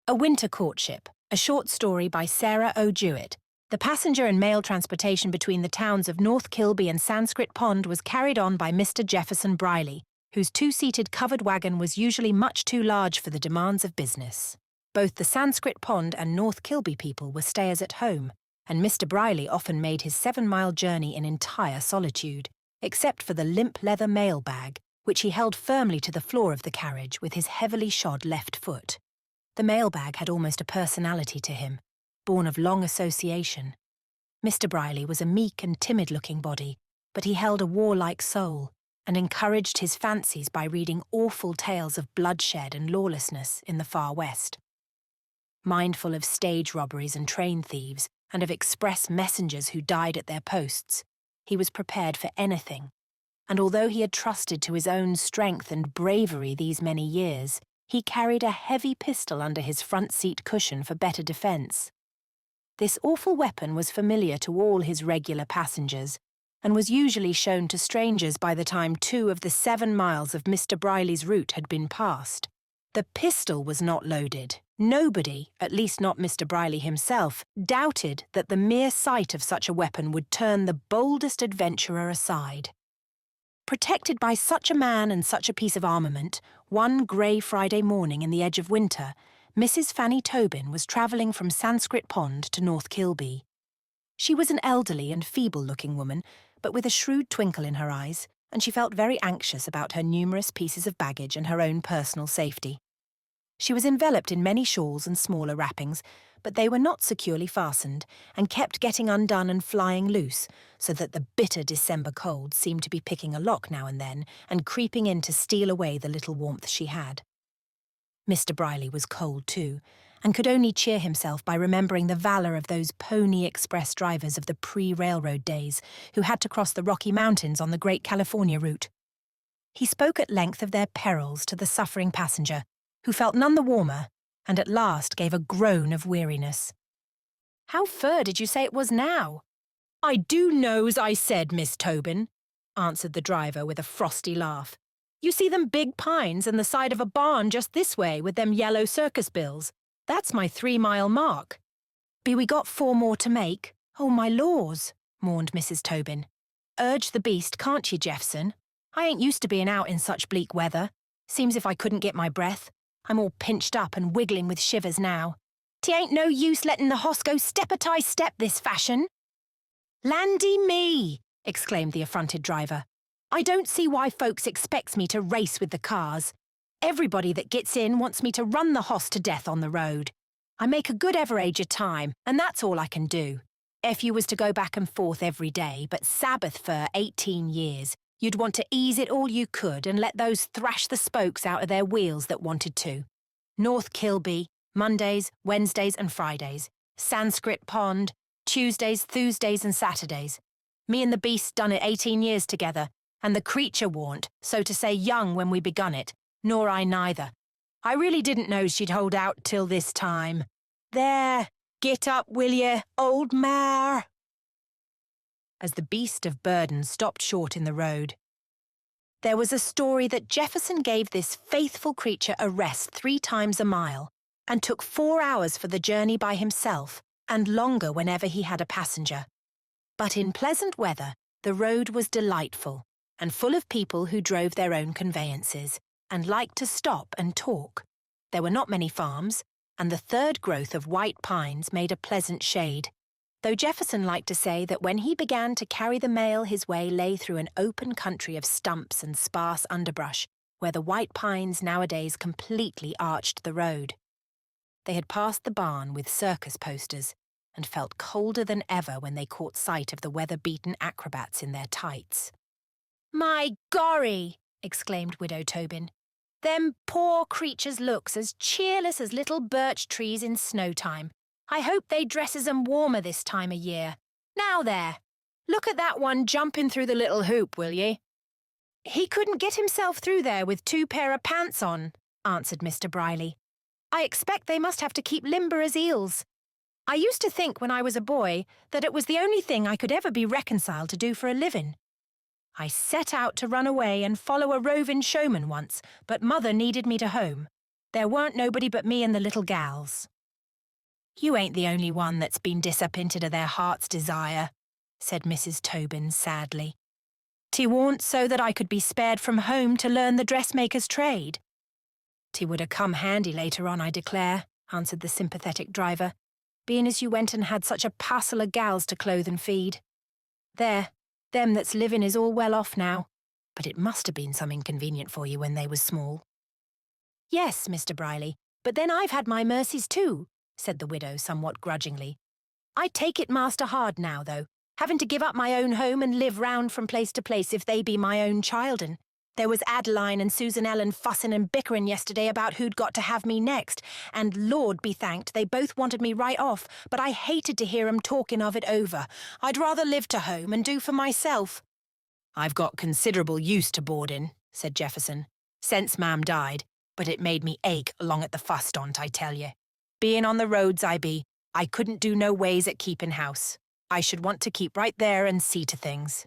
A Winter Courtship, a short story by Sarah O. Jewett. The passenger and mail transportation between the towns of North Kilby and Sanskrit Pond was carried on by Mr. Jefferson Briley, whose two-seated covered wagon was usually much too large for the demands of business. Both the Sanskrit Pond and North Kilby people were stayers at home, and Mr. Briley often made his 7-mile journey in entire solitude, except for the limp leather mail bag, which he held firmly to the floor of the carriage with his heavily shod left foot. The mailbag had almost a personality to him, born of long association. Mr. Briley was a meek and timid-looking body, but he held a warlike soul and encouraged his fancies by reading awful tales of bloodshed and lawlessness in the far west. Mindful of stage robberies and train thieves, and of express messengers who died at their posts, he was prepared for anything, and although he had trusted to his own strength and bravery these many years, he carried a heavy pistol under his front seat cushion for better defence. This awful weapon was familiar to all his regular passengers, and was usually shown to strangers by the time 2 of the 7 miles of Mr. Briley's route had been passed. The pistol was not loaded. Nobody, at least not Mr. Briley himself, doubted that the mere sight of such a weapon would turn the boldest adventurer aside. Protected by such a man and such a piece of armament, one grey Friday morning in the edge of winter, Mrs. Fanny Tobin was travelling from Sanskrit Pond to North Kilby. She was an elderly and feeble-looking woman, but with a shrewd twinkle in her eyes, and she felt very anxious about her numerous pieces of baggage and her own personal safety. She was enveloped in many shawls and smaller wrappings, but they were not securely fastened and kept getting undone and flying loose, so that the bitter December cold seemed to be picking a lock now and then and creeping in to steal away the little warmth she had. Mr. Briley was cold too, and could only cheer himself by remembering the valor of those pony express drivers of the pre-railroad days who had to cross the Rocky Mountains on the Great California route. He spoke at length of their perils to the suffering passenger, who felt none the warmer, and at last gave a groan of weariness. "How fur did you say it was now?" "I do know's I said, Miss Tobin," answered the driver with a frosty laugh. "You see them big pines and the side of a barn just this way with them yellow circus bills. That's my 3-mile mark." "Be we got 4 more to make? Oh, my laws," mourned Mrs. Tobin. "Urge the beast, can't you, Jeffson? I ain't used to being out in such bleak weather. Seems if I couldn't get my breath. I'm all pinched up and wiggling with shivers now. 'T ain't no use letting the hoss go step this fashion." "Landy me!" exclaimed the affronted driver. "I don't see why folks expects me to race with the cars. Everybody that gets in wants me to run the hoss to death on the road. I make a good average of time, and that's all I can do. If you was to go back and forth every day, but Sabbath for 18 years, you'd want to ease it all you could and let those thrash the spokes out of their wheels that wanted to. North Kilby, Mondays, Wednesdays and Fridays. Sanskrit Pond, Tuesdays, Thursdays and Saturdays. Me and the beast done it 18 years together, and the creature warn't, so to say, young when we begun it, nor I neither. I really didn't know she'd hold out till this time. There, get up, will ye, old mare?" As the beast of burden stopped short in the road. There was a story that Jefferson gave this faithful creature a rest 3 times a mile, and took 4 hours for the journey by himself, and longer whenever he had a passenger. But in pleasant weather, the road was delightful, and full of people who drove their own conveyances, and liked to stop and talk. There were not many farms, and the third growth of white pines made a pleasant shade, though Jefferson liked to say that when he began to carry the mail his way lay through an open country of stumps and sparse underbrush, where the white pines nowadays completely arched the road. They had passed the barn with circus posters, and felt colder than ever when they caught sight of the weather-beaten acrobats in their tights. "My gorry!" exclaimed Widow Tobin. "Them poor creatures looks as cheerless as little birch trees in snow time. I hope they dresses 'em warmer this time of year. Now there, look at that one jumping through the little hoop, will ye?" "He couldn't get himself through there with 2 pair of pants on," answered Mr. Briley. "I expect they must have to keep limber as eels. I used to think when I was a boy that it was the only thing I could ever be reconciled to do for a living. I set out to run away and follow a roving showman once, but Mother needed me to home. There weren't nobody but me and the little gals. You ain't the only one that's been disappointed of their heart's desire, said Mrs. Tobin sadly. 'T warn't so that I could be spared from home to learn the dressmaker's trade. 'T would ha' come handy later on, I declare, answered the sympathetic driver, being as you went and had such a parcel of gals to clothe and feed. There, them that's living is all well off now, but it must have been some inconvenient for you when they was small. Yes, Mr. Briley, but then I've had my mercies too, said the widow somewhat grudgingly. I take it master hard now, though, having to give up my own home and live round from place to place if they be my own children. There was Adeline and Susan Ellen fussing and bickering yesterday about who'd got to have me next, and Lord be thanked, they both wanted me right off, but I hated to hear 'em talking of it over. I'd rather live to home and do for myself. I've got considerable use to boarding, said Jefferson, since Mam died, but it made me ache along at the fuss on't, I tell ye. Being on the roads I couldn't do no ways at keeping house. I should want to keep right there and see to things.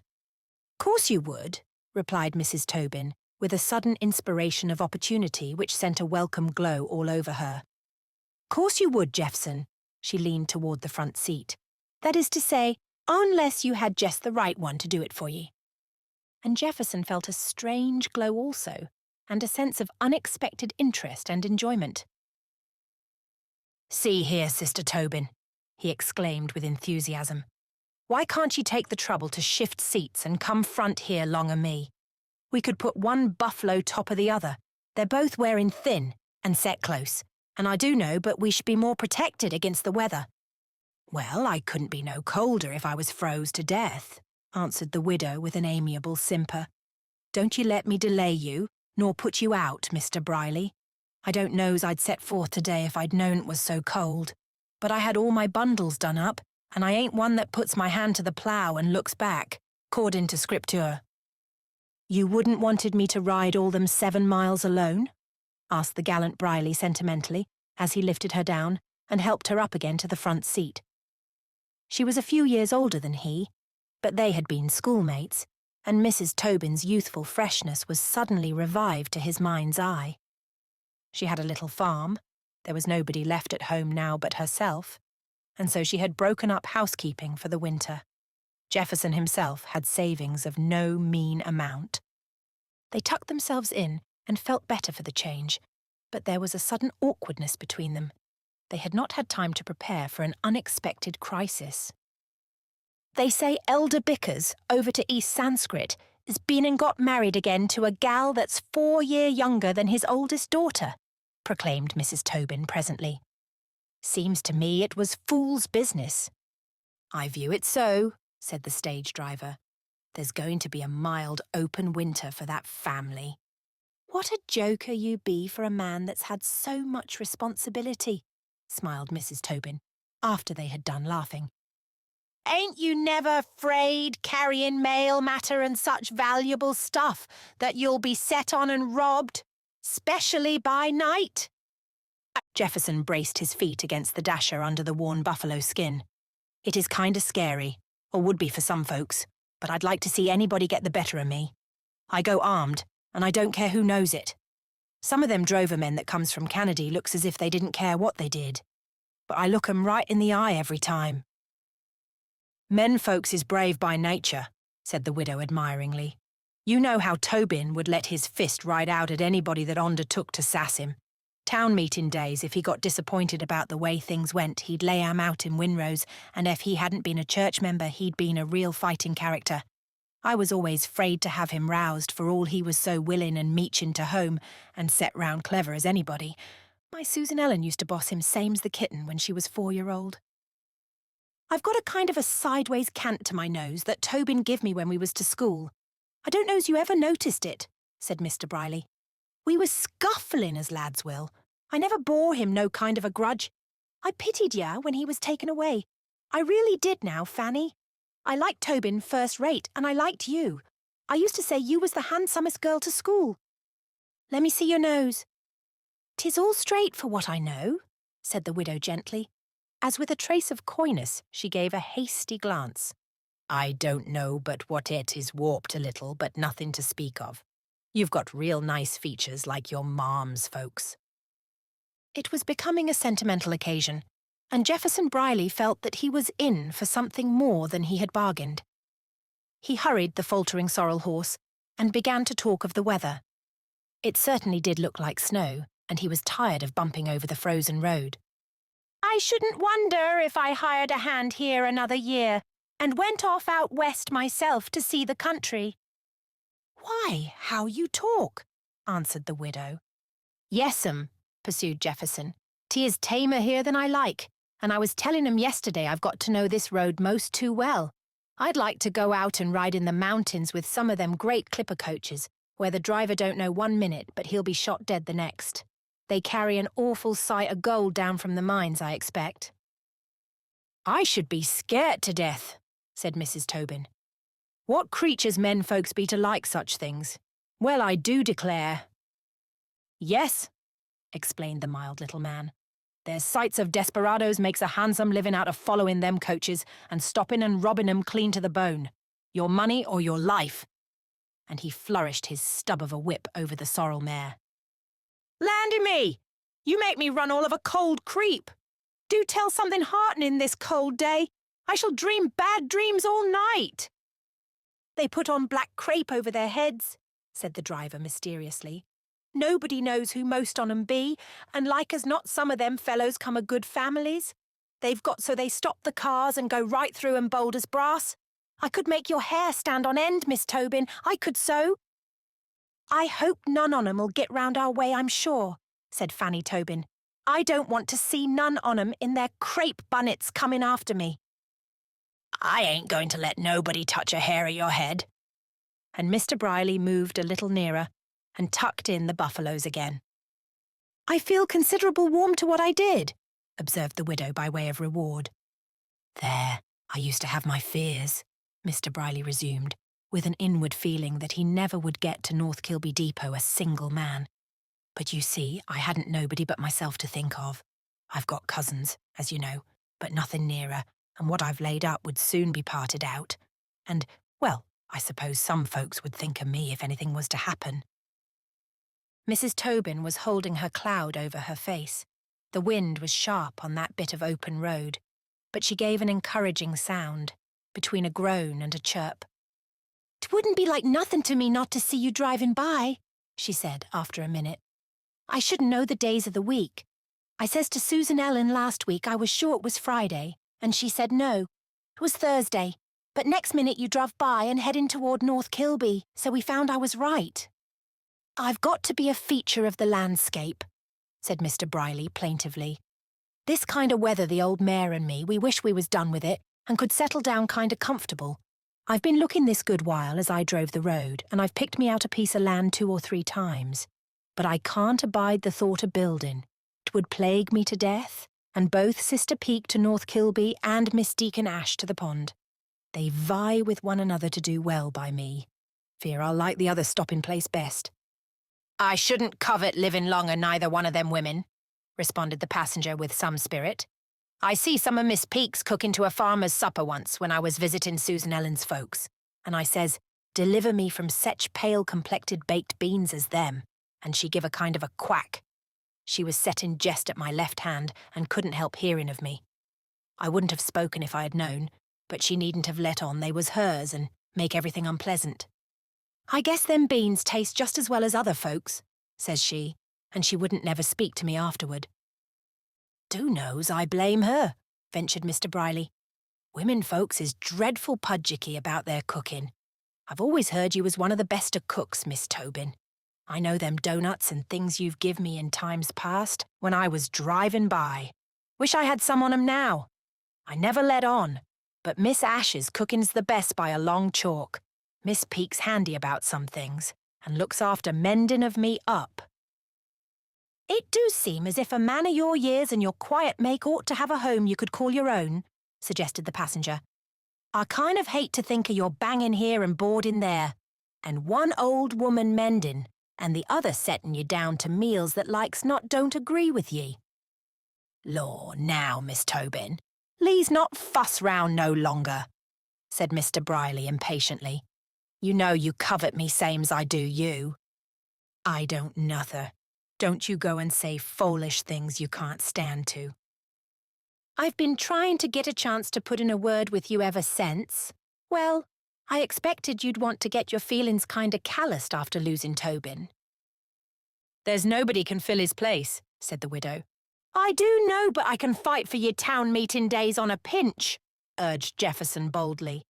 Course you would, replied Mrs. Tobin, with a sudden inspiration of opportunity which sent a welcome glow all over her. Course you would, Jefferson. She leaned toward the front seat. That is to say, unless you had just the right one to do it for ye. And Jefferson felt a strange glow also, and a sense of unexpected interest and enjoyment. See here, Sister Tobin, he exclaimed with enthusiasm. Why can't you take the trouble to shift seats and come front here long o' me? We could put one buffalo top of the other. They're both wearing thin and set close, and I do know but we should be more protected against the weather. Well, I couldn't be no colder if I was froze to death, answered the widow with an amiable simper. Don't you let me delay you, nor put you out, Mr. Briley. I don't know's I'd set forth today if I'd known it was so cold, but I had all my bundles done up, and I ain't one that puts my hand to the plough and looks back, according to Scripture. You wouldn't wanted me to ride all them 7 miles alone? Asked the gallant Briley sentimentally, as he lifted her down and helped her up again to the front seat. She was a few years older than he, but they had been schoolmates, and Mrs. Tobin's youthful freshness was suddenly revived to his mind's eye. She had a little farm. There was nobody left at home now but herself, and so she had broken up housekeeping for the winter. Jefferson himself had savings of no mean amount. They tucked themselves in and felt better for the change, but there was a sudden awkwardness between them. They had not had time to prepare for an unexpected crisis. They say Elder Bickers, over to East Sanskrit, has been and got married again to a gal that's 4 year younger than his oldest daughter, proclaimed Mrs. Tobin presently. Seems to me it was fool's business. I view it so, said the stage driver. There's going to be a mild, open winter for that family. What a joker you be for a man that's had so much responsibility, smiled Mrs. Tobin, after they had done laughing. Ain't you never 'fraid carrying mail matter and such valuable stuff that you'll be set on and robbed, specially by night? Jefferson braced his feet against the dasher under the worn buffalo skin. It is kinda scary, or would be for some folks, but I'd like to see anybody get the better of me. I go armed, and I don't care who knows it. Some of them drover men that comes from Canada looks as if they didn't care what they did, but I look 'em right in the eye every time. Men folks is brave by nature, said the widow admiringly. You know how Tobin would let his fist ride out at anybody that undertook to sass him. Town meeting days, if he got disappointed about the way things went, he'd lay 'em out in Winrose, and if he hadn't been a church member, he'd been a real fighting character. I was always 'fraid to have him roused, for all he was so willing and meechin' to home, and set round clever as anybody. My Susan Ellen used to boss him same's the kitten when she was 4-year-old. I've got a kind of a sideways cant to my nose that Tobin give me when we was to school. I don't know's you ever noticed it, said Mr. Briley. We was scuffling as lads will. I never bore him no kind of a grudge. I pitied ya when he was taken away. I really did now, Fanny. I liked Tobin first rate, and I liked you. I used to say you was the handsomest girl to school. Let me see your nose. 'Tis all straight for what I know, said the widow gently, as with a trace of coyness she gave a hasty glance. I don't know but what it is warped a little, but nothing to speak of. You've got real nice features like your marm's folks. It was becoming a sentimental occasion, and Jefferson Briley felt that he was in for something more than he had bargained. He hurried the faltering sorrel horse and began to talk of the weather. It certainly did look like snow, and he was tired of bumping over the frozen road. "I shouldn't wonder if I hired a hand here another year and went off out west myself to see the country." "Why, how you talk," answered the widow. "Yes'm," pursued Jefferson. "'Tis tamer here than I like, and I was telling 'em yesterday I've got to know this road most too well. I'd like to go out and ride in the mountains with some of them great clipper coaches, where the driver don't know 1 minute, but he'll be shot dead the next. They carry an awful sight of gold down from the mines, I expect." "I should be scared to death," said Mrs. Tobin. "What creatures men folks be to like such things. Well, I do declare." "Yes," explained the mild little man. "There's sights of desperadoes makes a handsome living out of following them coaches and stopping and robbing 'em clean to the bone. Your money or your life." And he flourished his stub of a whip over the sorrel mare. "Landy me! You make me run all of a cold creep. Do tell something heartening this cold day. I shall dream bad dreams all night." "They put on black crape over their heads," said the driver mysteriously. "Nobody knows who most on 'em be, and like as not some of them fellows come of good families. They've got so they stop the cars and go right through 'em bold as brass. I could make your hair stand on end, Miss Tobin, I could so." "I hope none on 'em'll get round our way, I'm sure," said Fanny Tobin. "I don't want to see none on 'em in their crape bunnets coming after me." "I ain't going to let nobody touch a hair of your head." And Mr. Briley moved a little nearer and tucked in the buffaloes again. "I feel considerable warm to what I did," observed the widow by way of reward. "There, I used to have my fears," Mr. Briley resumed, with an inward feeling that he never would get to North Kilby Depot a single man. "But you see, I hadn't nobody but myself to think of. I've got cousins, as you know, but nothing nearer, and what I've laid up would soon be parted out. And, well, I suppose some folks would think of me if anything was to happen." Mrs. Tobin was holding her cloud over her face. The wind was sharp on that bit of open road, but she gave an encouraging sound, between a groan and a chirp. "'Twouldn't be like nothing to me not to see you driving by," she said after a minute. "I shouldn't know the days of the week. I says to Susan Ellen last week I was sure it was Friday, and she said no, it was Thursday, but next minute you drove by and heading toward North Kilby, so we found I was right." "I've got to be a feature of the landscape," said Mr. Briley plaintively. "This kind of weather the old mare and me, we wish we was done with it and could settle down kind of comfortable. I've been looking this good while as I drove the road, and I've picked me out a piece of land 2 or 3 times. But I can't abide the thought of building. 'Twould plague me to death, and both Sister Peak to North Kilby and Miss Deacon Ash to the pond. They vie with one another to do well by me. Fear I'll like the other stopping place best." "I shouldn't covet living longer neither one of them women," responded the passenger with some spirit. "I see some of Miss Peak's cooking to a farmer's supper once when I was visiting Susan Ellen's folks, and I says, 'Deliver me from sech pale-complected baked beans as them,' and she give a kind of a quack. She was set in jest at my left hand and couldn't help hearing of me. I wouldn't have spoken if I had known, but she needn't have let on they was hers and make everything unpleasant. 'I guess them beans taste just as well as other folks,' says she, and she wouldn't never speak to me afterward." "Do knows I blame her," ventured Mr. Briley. "Women folks is dreadful pudgiky about their cooking. I've always heard you was one of the best of cooks, Miss Tobin. I know them doughnuts and things you've give me in times past when I was driving by. Wish I had some on 'em now. I never let on, but Miss Ash's cooking's the best by a long chalk. Miss Peak's handy about some things, and looks after mending of me up." "It do seem as if a man of your years and your quiet make ought to have a home you could call your own," suggested the passenger. "I kind of hate to think of your banging here and boarding there, and one old woman mending, and the other setting you down to meals that likes not don't agree with ye." "Law, now, Miss Tobin, lee's not fuss round no longer," said Mr. Briley impatiently. "You know you covet me same's I do you." "I don't nother. Don't you go and say foolish things you can't stand to. I've been trying to get a chance to put in a word with you ever since. Well, I expected you'd want to get your feelings kinda calloused after losing Tobin. There's nobody can fill his place, said the widow. I do know, but I can fight for your town meeting days on a pinch, urged Jefferson boldly.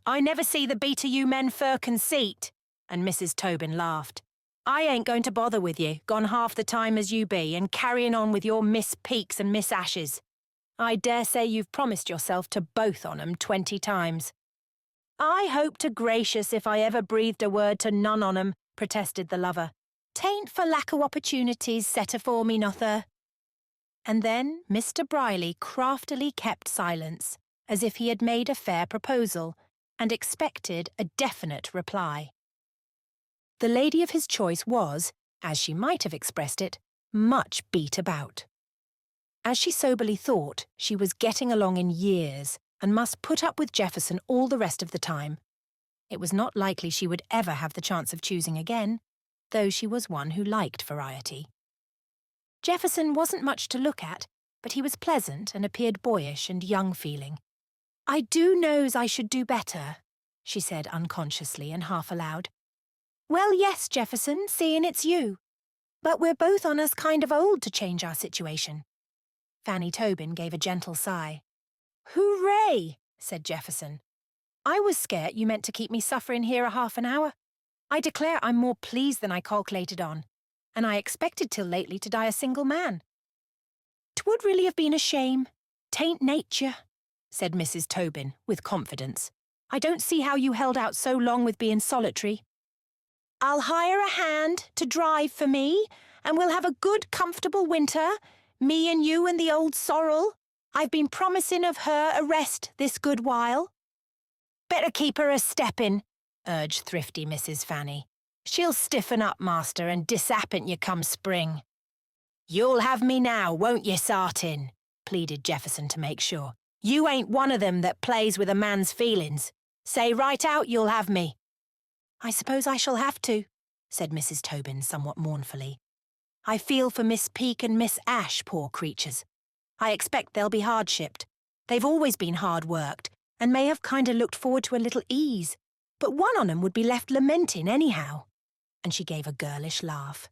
I never see the beat of you men for conceit, and Mrs. Tobin laughed. I ain't going to bother with you, gone half the time as you be, and carrying on with your Miss Peaks and Miss Ashes. I dare say you've promised yourself to both on 'em 20 times. I hope to gracious if I ever breathed a word to none on 'em, protested the lover. Tain't for lack o' opportunities set afore me, nother. And then Mr. Briley craftily kept silence, as if he had made a fair proposal, and expected a definite reply. The lady of his choice was, as she might have expressed it, much beat about. As she soberly thought, she was getting along in years, and must put up with Jefferson all the rest of the time. It was not likely she would ever have the chance of choosing again, though she was one who liked variety. Jefferson wasn't much to look at, but he was pleasant and appeared boyish and young-feeling. I do knows I should do better, she said unconsciously and half aloud. Well, yes, Jefferson, seeing it's you. But we're both on us kind of old to change our situation. Fanny Tobin gave a gentle sigh. Hooray, said Jefferson. I was scared you meant to keep me suffering here a half an hour. I declare I'm more pleased than I calculated on, and I expected till lately to die a single man. 'Twould really have been a shame. 'Tain't nature, said Mrs. Tobin with confidence. I don't see how you held out so long with being solitary. I'll hire a hand to drive for me, and we'll have a good comfortable winter, me and you and the old sorrel. I've been promising of her a rest this good while. Better keep her a-steppin', urged thrifty Mrs. Fanny. She'll stiffen up, master, and disappint you come spring. You'll have me now, won't ye, Sartin? Pleaded Jefferson to make sure. You ain't one of them that plays with a man's feelings. Say right out you'll have me. I suppose I shall have to, said Mrs. Tobin somewhat mournfully. I feel for Miss Peak and Miss Ash, poor creatures. I expect they'll be hard-shipped. They've always been hard-worked, and may have kind of looked forward to a little ease, but one on 'em would be left lamenting anyhow. And she gave a girlish laugh.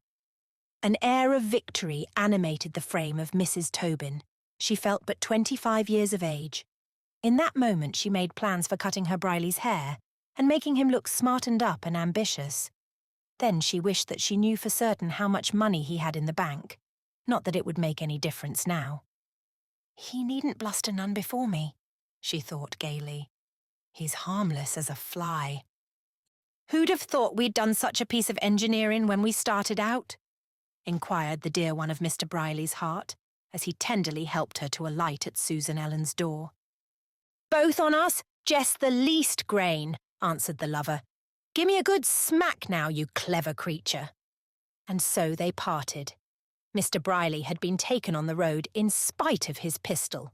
An air of victory animated the frame of Mrs. Tobin. She felt but 25 years of age. In that moment she made plans for cutting her Briley's hair and making him look smartened up and ambitious. Then she wished that she knew for certain how much money he had in the bank. Not that it would make any difference now. He needn't bluster none before me, she thought gaily. He's harmless as a fly. Who'd have thought we'd done such a piece of engineering when we started out? Inquired the dear one of Mr. Briley's heart, as he tenderly helped her to alight at Susan Ellen's door. Both on us, just the least grain, answered the lover. Give me a good smack now, you clever creature. And so they parted. Mr. Briley had been taken on the road in spite of his pistol.